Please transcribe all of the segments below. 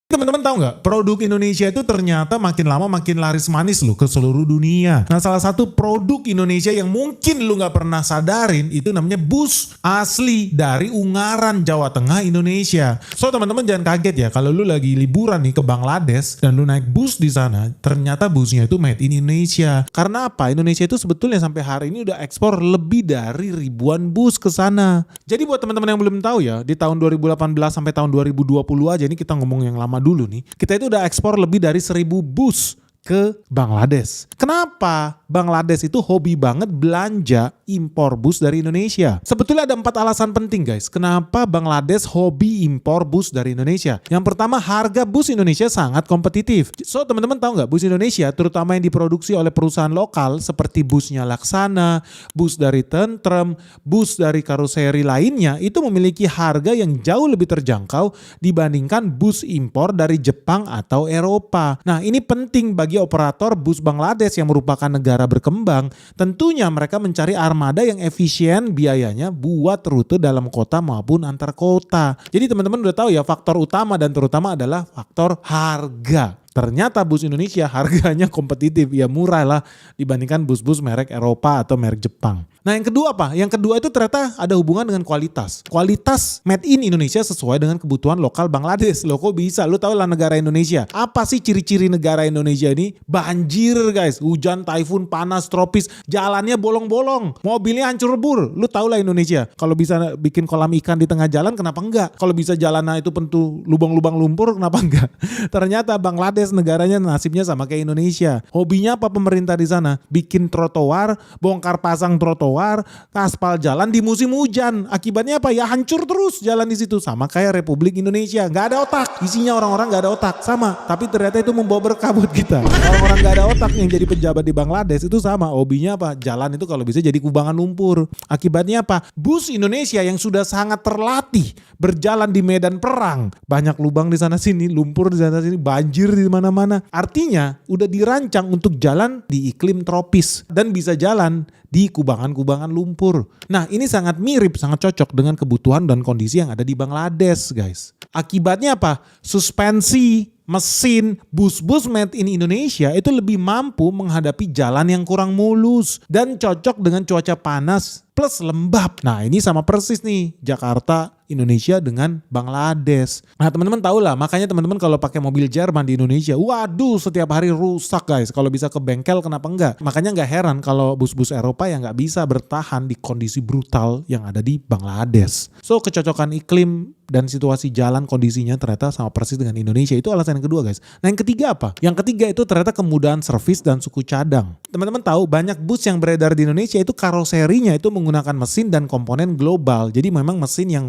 Teman-teman tahu nggak, produk Indonesia itu ternyata makin lama makin laris manis loh ke seluruh dunia. Nah, salah satu produk Indonesia yang mungkin lu nggak pernah sadarin itu namanya bus asli dari Ungaran, Jawa Tengah, Indonesia. So teman-teman jangan kaget ya kalau lu lagi liburan nih ke Bangladesh dan lu naik bus di sana, ternyata busnya itu made in Indonesia. Karena apa? Indonesia itu sebetulnya sampai hari ini udah ekspor lebih dari ribuan bus ke sana. Jadi buat teman-teman yang belum tahu ya, di tahun 2018 sampai tahun 2020 aja, ini kita ngomong yang lama dulu nih, kita itu udah ekspor lebih dari 1.000 bus ke Bangladesh. Kenapa? Bangladesh itu hobi banget belanja impor bus dari Indonesia. Sebetulnya ada 4 alasan penting guys, kenapa Bangladesh hobi impor bus dari Indonesia. Yang pertama, harga bus Indonesia sangat kompetitif. So teman-teman tahu nggak, bus Indonesia terutama yang diproduksi oleh perusahaan lokal seperti busnya Laksana, bus dari Tentrem, bus dari karoseri lainnya itu memiliki harga yang jauh lebih terjangkau dibandingkan bus impor dari Jepang atau Eropa. Nah ini penting bagi operator bus Bangladesh yang merupakan negara berkembang. Tentunya mereka mencari armada yang efisien biayanya buat rute dalam kota maupun antar kota. Jadi teman-teman udah tahu ya, faktor utama dan terutama adalah faktor harga. Ternyata bus Indonesia harganya kompetitif, ya murah lah dibandingkan bus-bus merek Eropa atau merek Jepang. Nah yang kedua apa? Yang kedua itu ternyata ada hubungan dengan kualitas. Kualitas made in Indonesia sesuai dengan kebutuhan lokal Bangladesh. Loh kok bisa? Lu tau lah negara Indonesia. Apa sih ciri-ciri negara Indonesia ini? Banjir guys, hujan, taifun, panas, tropis, jalannya bolong-bolong, mobilnya hancur lebur. Lu tau lah Indonesia. Kalau bisa bikin kolam ikan di tengah jalan, kenapa enggak? Kalau bisa jalannya itu penuh lubang-lubang lumpur, kenapa enggak? Ternyata Bangladesh negaranya nasibnya sama kayak Indonesia. Hobinya apa pemerintah di sana? Bikin trotoar, bongkar pasang trotoar, aspal jalan di musim hujan. Akibatnya apa? Ya hancur terus jalan di situ. Sama kayak Republik Indonesia, nggak ada otak. Isinya orang-orang nggak ada otak. Sama, tapi ternyata itu membawa berkah buat kita. Orang-orang nggak ada otak yang jadi pejabat di Bangladesh itu sama. Hobinya apa? Jalan itu kalau bisa jadi kubangan lumpur. Akibatnya apa? Bus Indonesia yang sudah sangat terlatih berjalan di medan perang, banyak lubang di sana sini, lumpur di sana sini, banjir di mana-mana. Artinya udah dirancang untuk jalan di iklim tropis dan bisa jalan di kubangan-kubangan lumpur. Nah ini sangat mirip, sangat cocok dengan kebutuhan dan kondisi yang ada di Bangladesh guys. Akibatnya apa? Suspensi, mesin, bus-bus made in Indonesia itu lebih mampu menghadapi jalan yang kurang mulus dan cocok dengan cuaca panas plus lembab. Nah ini sama persis nih Jakarta, Indonesia dengan Bangladesh. Nah teman-teman tahu lah, makanya teman-teman kalau pakai mobil Jerman di Indonesia, waduh setiap hari rusak guys. Kalau bisa ke bengkel kenapa enggak? Makanya nggak heran kalau bus-bus Eropa yang nggak bisa bertahan di kondisi brutal yang ada di Bangladesh. So kecocokan iklim dan situasi jalan kondisinya ternyata sama persis dengan Indonesia. Itu alasan yang kedua guys. Nah yang ketiga apa? Yang ketiga itu ternyata kemudahan servis dan suku cadang. Teman-teman tahu banyak bus yang beredar di Indonesia itu karoserinya itu menggunakan mesin dan komponen global. Jadi memang mesin yang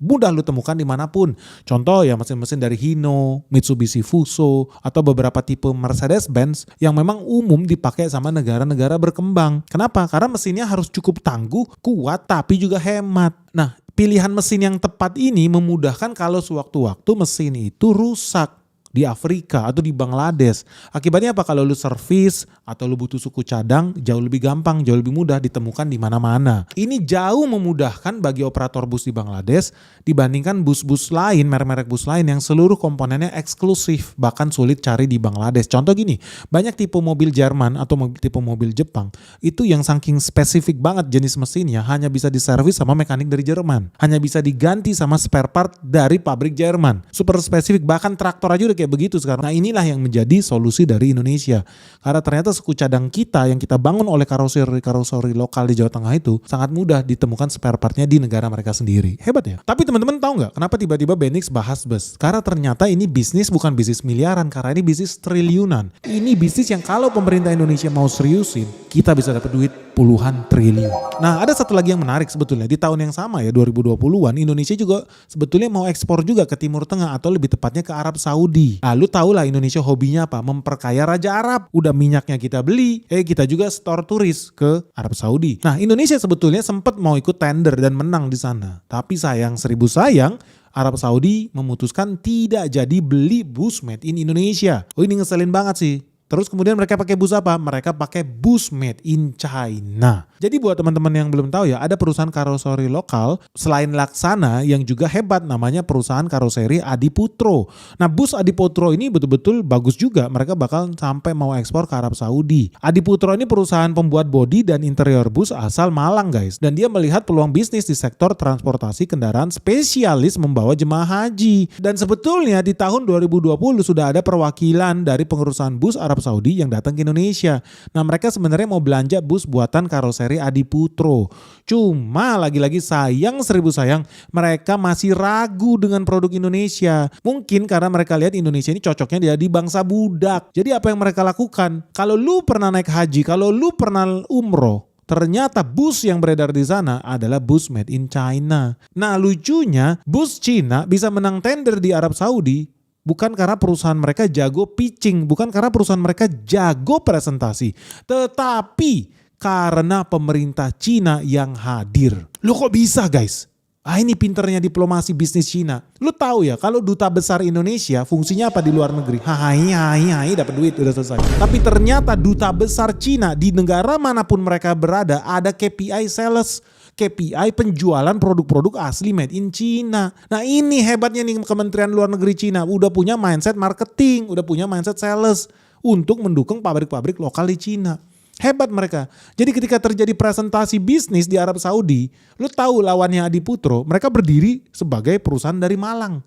mudah lu temukan dimanapun. Contoh ya mesin-mesin dari Hino, Mitsubishi Fuso, atau beberapa tipe Mercedes-Benz yang memang umum dipakai sama negara-negara berkembang. Kenapa? Karena mesinnya harus cukup tangguh, kuat, tapi juga hemat. Nah, pilihan mesin yang tepat ini memudahkan kalau sewaktu-waktu mesin itu rusak di Afrika atau di Bangladesh. Akibatnya apa? Kalau lu servis atau lu butuh suku cadang, jauh lebih gampang, jauh lebih mudah ditemukan di mana-mana. Ini jauh memudahkan bagi operator bus di Bangladesh dibandingkan bus-bus lain, merek-merek bus lain yang seluruh komponennya eksklusif, bahkan sulit cari di Bangladesh. Contoh gini, banyak tipe mobil Jerman atau tipe mobil Jepang itu yang saking spesifik banget jenis mesinnya hanya bisa diservis sama mekanik dari Jerman. Hanya bisa diganti sama spare part dari pabrik Jerman. Super spesifik, bahkan traktor aja udah kayak begitu sekarang. Nah inilah yang menjadi solusi dari Indonesia. Karena ternyata suku cadang kita yang kita bangun oleh karoseri lokal di Jawa Tengah itu sangat mudah ditemukan spare partnya di negara mereka sendiri. Hebat ya. Tapi teman-teman tahu nggak kenapa tiba-tiba Benix bahas bus? Karena ternyata ini bisnis bukan bisnis miliaran, karena ini bisnis triliunan. Ini bisnis yang kalau pemerintah Indonesia mau seriusin, kita bisa dapat duit puluhan triliun. Nah ada satu lagi yang menarik sebetulnya. Di tahun yang sama ya 2020-an Indonesia juga sebetulnya mau ekspor juga ke Timur Tengah atau lebih tepatnya ke Arab Saudi. Nah lu tau lah Indonesia hobinya apa? Memperkaya Raja Arab. Udah minyaknya kita beli, kita juga store turis ke Arab Saudi. Nah Indonesia sebetulnya sempat mau ikut tender dan menang di sana. Tapi sayang seribu sayang, Arab Saudi memutuskan tidak jadi beli bus made in Indonesia. Oh ini ngeselin banget sih. Terus kemudian mereka pakai bus apa? Mereka pakai bus made in China. Jadi buat teman-teman yang belum tahu ya, ada perusahaan karoseri lokal selain Laksana yang juga hebat, namanya perusahaan karoseri Adiputro. Nah, bus Adiputro ini betul-betul bagus juga. Mereka bakal sampai mau ekspor ke Arab Saudi. Adiputro ini perusahaan pembuat bodi dan interior bus asal Malang guys. Dan dia melihat peluang bisnis di sektor transportasi kendaraan spesialis membawa jemaah haji. Dan sebetulnya di tahun 2020 sudah ada perwakilan dari pengurusan bus Arab Saudi yang datang ke Indonesia. Nah, mereka sebenarnya mau belanja bus buatan karoseri Adiputro. Cuma lagi-lagi sayang seribu sayang, mereka masih ragu dengan produk Indonesia. Mungkin karena mereka lihat Indonesia ini cocoknya di bangsa budak. Jadi apa yang mereka lakukan? Kalau lu pernah naik haji, kalau lu pernah umroh, ternyata bus yang beredar di sana adalah bus made in China. Nah, lucunya bus Cina bisa menang tender di Arab Saudi bukan karena perusahaan mereka jago pitching, bukan karena perusahaan mereka jago presentasi, tetapi karena pemerintah Cina yang hadir. Loh kok bisa guys? Ini pinternya diplomasi bisnis Cina. Lu tahu ya kalau duta besar Indonesia fungsinya apa di luar negeri? Hai dapat duit udah selesai. Tapi ternyata duta besar Cina di negara manapun mereka berada ada KPI sales. KPI penjualan produk-produk asli made in China. Nah, ini hebatnya nih Kementerian Luar Negeri Cina. Udah punya mindset marketing, udah punya mindset sales untuk mendukung pabrik-pabrik lokal di Cina. Hebat mereka. Jadi ketika terjadi presentasi bisnis di Arab Saudi, lu tahu lawannya Adiputro, mereka berdiri sebagai perusahaan dari Malang.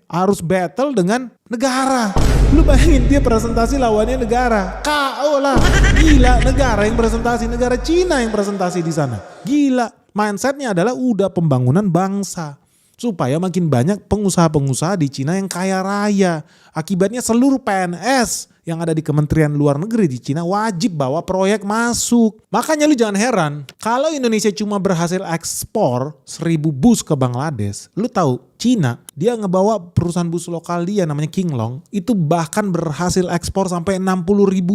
Harus battle dengan negara. Lu bayangin dia presentasi lawannya negara. KO lah. Gila, negara yang presentasi, negara Cina yang presentasi di sana. Gila, mindsetnya adalah udah pembangunan bangsa. Supaya makin banyak pengusaha-pengusaha di Cina yang kaya raya. Akibatnya seluruh PNS yang ada di Kementerian Luar Negeri di Cina wajib bawa proyek masuk. Makanya lu jangan heran kalau Indonesia cuma berhasil ekspor 1000 bus ke Bangladesh. Lu tahu Cina dia ngebawa perusahaan bus lokal dia namanya King Long itu bahkan berhasil ekspor sampai 60.000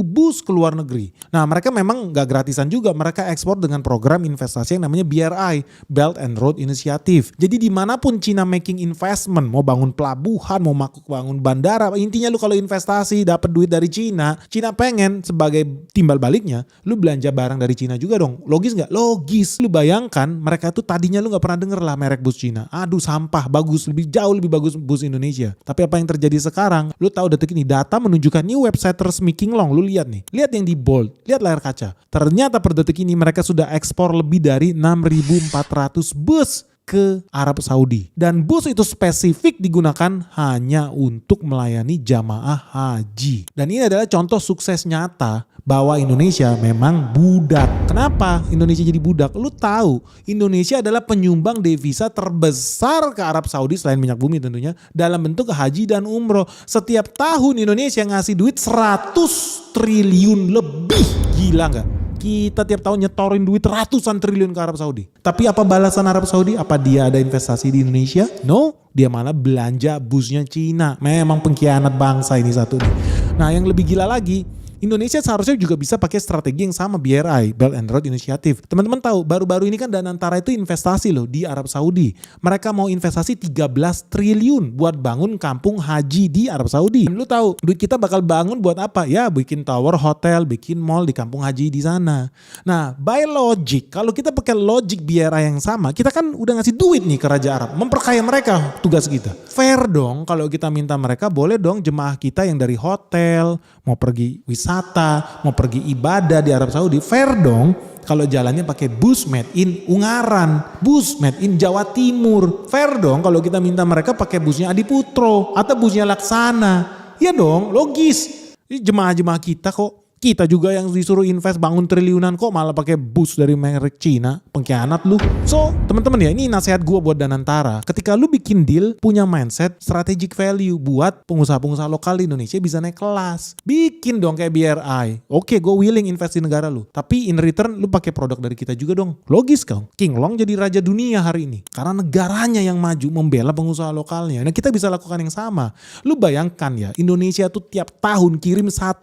bus ke luar negeri. Nah, mereka memang gak gratisan juga, mereka ekspor dengan program investasi yang namanya BRI, Belt and Road Initiative. Jadi dimanapun Cina making investment, mau bangun pelabuhan, mau bangun bandara, intinya lu kalau investasi dapat duit dari Cina, Cina pengen sebagai timbal baliknya lu belanja barang dari Cina juga dong. Logis gak? Logis. Lu bayangkan mereka tuh tadinya lu gak pernah denger lah merek bus Cina. Aduh sampah, bagus, jauh lebih bagus bus Indonesia. Tapi apa yang terjadi sekarang? Lu tahu detik ini data menunjukkan ini website resmi King Long. Lu lihat nih. Lihat yang di bold. Lihat layar kaca. Ternyata per detik ini mereka sudah ekspor lebih dari 6.400 bus ke Arab Saudi. Dan bus itu spesifik digunakan hanya untuk melayani jamaah haji. Dan ini adalah contoh sukses nyata bahwa Indonesia memang budak. Kenapa Indonesia jadi budak? Lu tahu Indonesia adalah penyumbang devisa terbesar ke Arab Saudi selain minyak bumi tentunya dalam bentuk haji dan umroh. Setiap tahun Indonesia ngasih duit 100 triliun lebih. Gila nggak? Kita tiap tahun nyetorin duit ratusan triliun ke Arab Saudi. Tapi apa balasan Arab Saudi? Apa dia ada investasi di Indonesia? No, dia malah belanja busnya Cina. Memang pengkhianat bangsa ini satu nih. Nah, yang lebih gila lagi, Indonesia seharusnya juga bisa pakai strategi yang sama BRI, Belt and Road Initiative. Teman-teman tahu baru-baru ini kan Danantara itu investasi loh di Arab Saudi. Mereka mau investasi 13 triliun buat bangun kampung haji di Arab Saudi. Lu tahu duit kita bakal bangun buat apa? Ya bikin tower hotel, bikin mall di kampung haji di sana. Nah, by logic, kalau kita pakai logic BRI yang sama, kita kan udah ngasih duit nih ke Raja Arab, memperkaya mereka tugas kita. Fair dong kalau kita minta mereka, boleh dong jemaah kita yang dari hotel, mau pergi wisata, mau pergi ibadah di Arab Saudi, fair dong kalau jalannya pakai bus made in Ungaran, bus made in Jawa Timur. Fair dong kalau kita minta mereka pakai busnya Adiputro atau busnya Laksana. Ya dong, logis. Ini jemaah-jemaah kita kok. Kita juga yang disuruh invest bangun triliunan kok malah pakai bus dari merek Cina. Pengkhianat lu. So teman-teman ya, ini nasihat gue buat Danantara. Ketika lu bikin deal, punya mindset strategic value buat pengusaha-pengusaha lokal di Indonesia bisa naik kelas. Bikin dong kayak BRI. Oke, gue willing invest di negara lu. Tapi in return lu pakai produk dari kita juga dong. Logis kan? King Long jadi raja dunia hari ini. Karena negaranya yang maju membela pengusaha lokalnya. Nah, kita bisa lakukan yang sama. Lu bayangkan ya, Indonesia tuh tiap tahun kirim 1,4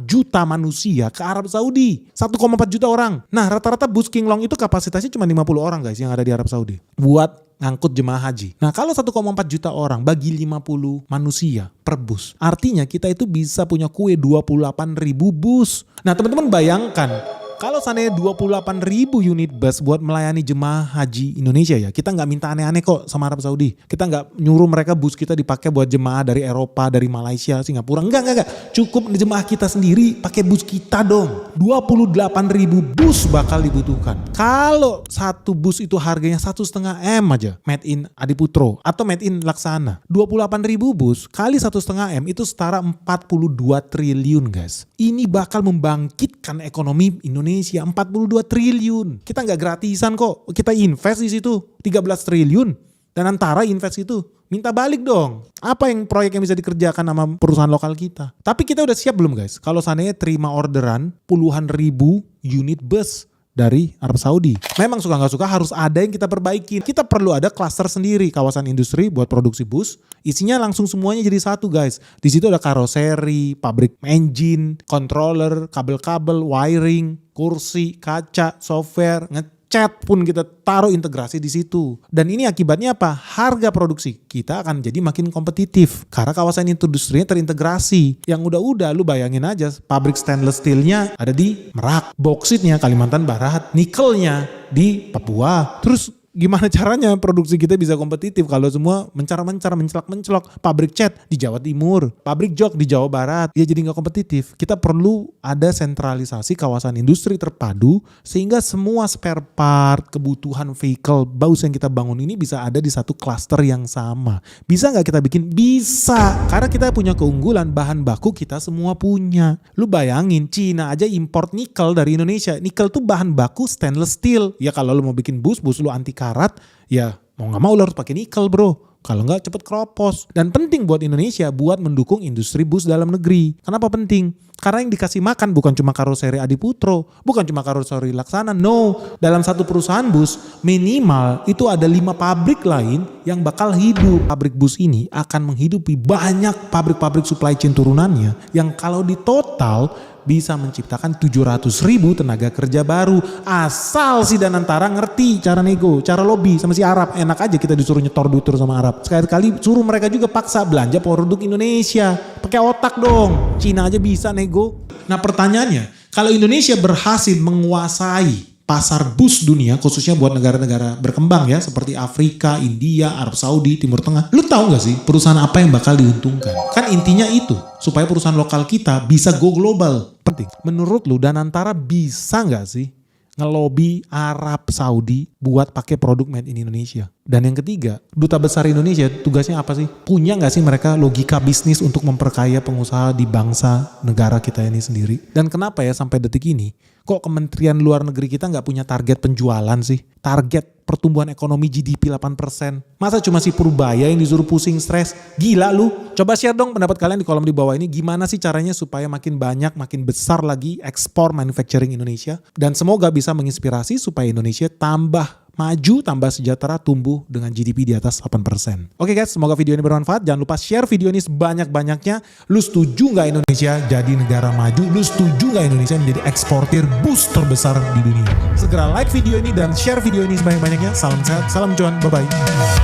juta manusia ke Arab Saudi. 1,4 juta orang. Nah, rata-rata bus King Long itu kapasitasnya cuma 50 orang guys yang ada di Arab Saudi. Buat ngangkut jemaah haji. Nah kalau 1,4 juta orang bagi 50 manusia per bus, artinya kita itu bisa punya kue 28.000 bus. Nah teman-teman bayangkan, kalau seandainya 28.000 unit bus buat melayani jemaah haji Indonesia ya, kita nggak minta aneh-aneh kok sama Arab Saudi. Kita nggak nyuruh mereka bus kita dipakai buat jemaah dari Eropa, dari Malaysia, Singapura. Enggak. Cukup jemaah kita sendiri pakai bus kita dong. 28.000 bus bakal dibutuhkan. Kalau satu bus itu harganya 1,5 M aja, made in Adiputro atau made in Laksana. 28.000 bus kali 1,5 M itu setara 42 triliun guys. Ini bakal membangkitkan ekonomi Indonesia 42 triliun. Kita nggak gratisan kok. Kita invest di situ 13 triliun. Dan antara invest itu minta balik dong. Apa yang proyek yang bisa dikerjakan sama perusahaan lokal kita. Tapi kita udah siap belum guys? Kalau seandainya terima orderan puluhan ribu unit bus dari Arab Saudi. Memang suka nggak suka harus ada yang kita perbaiki. Kita perlu ada klaster sendiri, kawasan industri buat produksi bus. Isinya langsung semuanya jadi satu guys. Di situ ada karoseri, pabrik engine, controller, kabel-kabel, wiring, kursi, kaca, software, ngecat pun kita taruh integrasi di situ. Dan ini akibatnya apa? Harga produksi kita akan jadi makin kompetitif karena kawasan industrinya terintegrasi. Yang udah lu bayangin aja, pabrik stainless steelnya ada di Merak, bauxitnya Kalimantan Barat, nikelnya di Papua. Terus gimana caranya produksi kita bisa kompetitif kalau semua mencar-mencar, mencelak-mencelok. Pabrik cat di Jawa Timur, pabrik jok di Jawa Barat, ya jadi nggak kompetitif. Kita perlu ada sentralisasi kawasan industri terpadu sehingga semua spare part, kebutuhan vehicle, bus yang kita bangun ini bisa ada di satu klaster yang sama. Bisa nggak kita bikin? Bisa, karena kita punya keunggulan, bahan baku kita semua punya. Lu bayangin, Cina aja import nikel dari Indonesia. Nikel tuh bahan baku stainless steel. Ya kalau lu mau bikin bus lu anti karat, ya mau gak mau lo harus pakai nikel bro. Kalau nggak cepet keropos. Dan penting buat Indonesia buat mendukung industri bus dalam negeri. Kenapa penting? Karena yang dikasih makan bukan cuma karoseri Adiputro, bukan cuma karoseri Laksana. No, dalam satu perusahaan bus minimal itu ada 5 pabrik lain yang bakal hidup. Pabrik bus ini akan menghidupi banyak pabrik-pabrik supply chain turunannya yang kalau di total bisa menciptakan 700.000 tenaga kerja baru. Asal si Danantara ngerti cara nego, cara lobby sama si Arab. Enak aja kita disuruh nyetor duit terus sama Arab. Sekali-kali suruh mereka juga paksa belanja produk Indonesia. Pakai otak dong. Cina aja bisa nego. Nah pertanyaannya, kalau Indonesia berhasil menguasai pasar bus dunia, khususnya buat negara-negara berkembang ya, seperti Afrika, India, Arab Saudi, Timur Tengah. Lu tahu gak sih perusahaan apa yang bakal diuntungkan? Kan intinya itu, supaya perusahaan lokal kita bisa go global. Penting. Menurut lu Danantara bisa gak sih ngelobi Arab Saudi buat pakai produk made in Indonesia? Dan yang ketiga, Duta Besar Indonesia tugasnya apa sih? Punya gak sih mereka logika bisnis untuk memperkaya pengusaha di bangsa negara kita ini sendiri? Dan kenapa ya sampai detik ini kok Kementerian Luar Negeri kita gak punya target penjualan sih? Target pertumbuhan ekonomi GDP 8%. Masa cuma si Purbaya yang disuruh pusing stres? Gila lu. Coba share dong pendapat kalian di kolom di bawah ini. Gimana sih caranya supaya makin banyak, makin besar lagi ekspor manufacturing Indonesia? Dan semoga bisa menginspirasi supaya Indonesia tambah maju, tambah sejahtera, tumbuh dengan GDP di atas 8%. Oke guys, semoga video ini bermanfaat. Jangan lupa share video ini sebanyak-banyaknya. Lu setuju gak Indonesia jadi negara maju? Lu setuju gak Indonesia menjadi eksportir bus terbesar di dunia? Segera like video ini dan share video ini sebanyak-banyaknya. Salam sehat, salam cuan, bye-bye.